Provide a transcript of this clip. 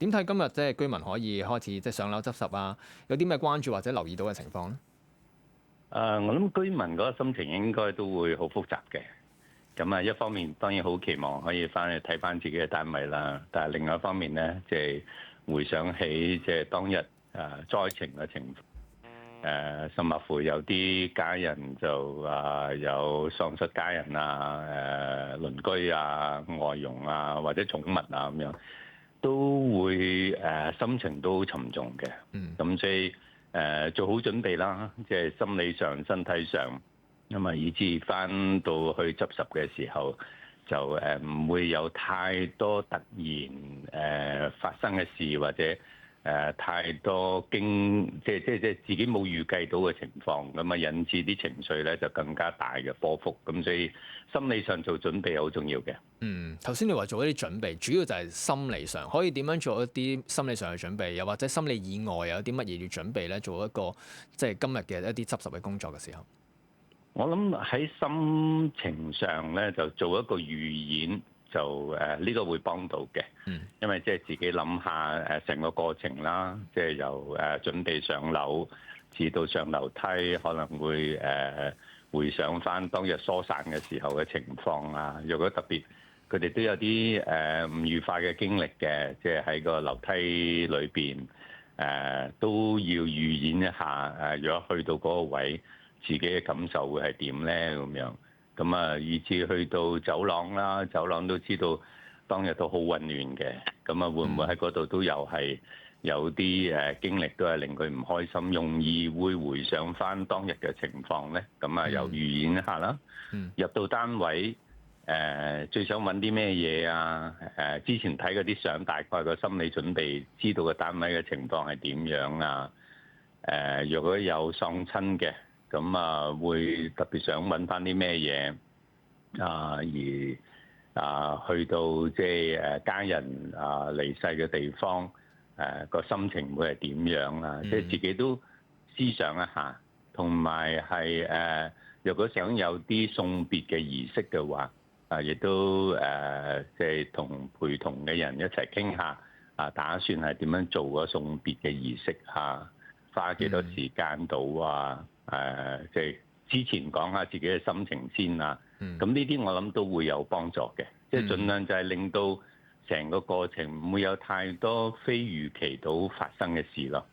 點睇今日即係居民可以開始即係上樓執拾啊？有啲咩關注或者留意到嘅情況咧？我諗居民嗰個心情應該都會好複雜嘅。咁啊，一方面當然好期望可以翻去睇翻自己嘅單位啦，但係另外一方面咧，即係回想起即係當日災情嘅情況，甚至乎有啲家人就有喪失家人啊、鄰居啊、外傭啊或者寵物啊咁樣，都會心情都好沉重嘅。咁所以做好準備啦，即係心理上、身體上。咁啊，以至翻到去執拾嘅時候，就唔會有太多突然發生嘅事，或者太多即係自己冇預計到嘅情況，咁啊引致啲情緒咧就更加大嘅波幅。咁所以心理上做準備好重要嘅。頭先你話做一啲準備，主要就係心理上，可以點樣做一啲心理上嘅準備，又或者心理以外有啲乜嘢要準備咧？做一個即係今日嘅一啲執拾嘅工作嘅時候。我諗喺心情上咧，就做一個預演，就呢個會幫到嘅。因為即係自己諗下成個過程啦，即係由準備上樓至到上樓梯，可能會回想翻當日疏散嘅時候嘅情況啊。如果特別佢哋都有啲唔愉快嘅經歷嘅，即係喺個樓梯裏邊都要預演一下。如果去到嗰個位，自己嘅感受會係點咧？咁樣咁啊，以至去到走廊啦，走廊都知道當日都好混亂嘅。咁啊，會唔會喺嗰度都有係有啲經歷都係令佢唔開心，容易會回想翻當日嘅情況咧？咁啊，又預演一下啦。入到單位最想揾啲咩嘢啊？之前睇嗰啲相，大概個心理準備，知道個單位嘅情況係點樣啊？如果有喪親嘅。咁啊，會特別想揾翻啲咩嘢啊？而去到即係家人離世嘅地方，個心情會係點樣啊？即係自己都思想一下，同埋係若果想有啲送別嘅儀式嘅話，亦都即係同陪同嘅人一齊傾下打算係點樣做個送別嘅儀式啊？花幾多時間到啊？即係之前講下自己嘅心情先啊。咁呢啲我諗都會有幫助嘅，即係盡量就係令到成個過程唔會有太多非預期到發生嘅事咯。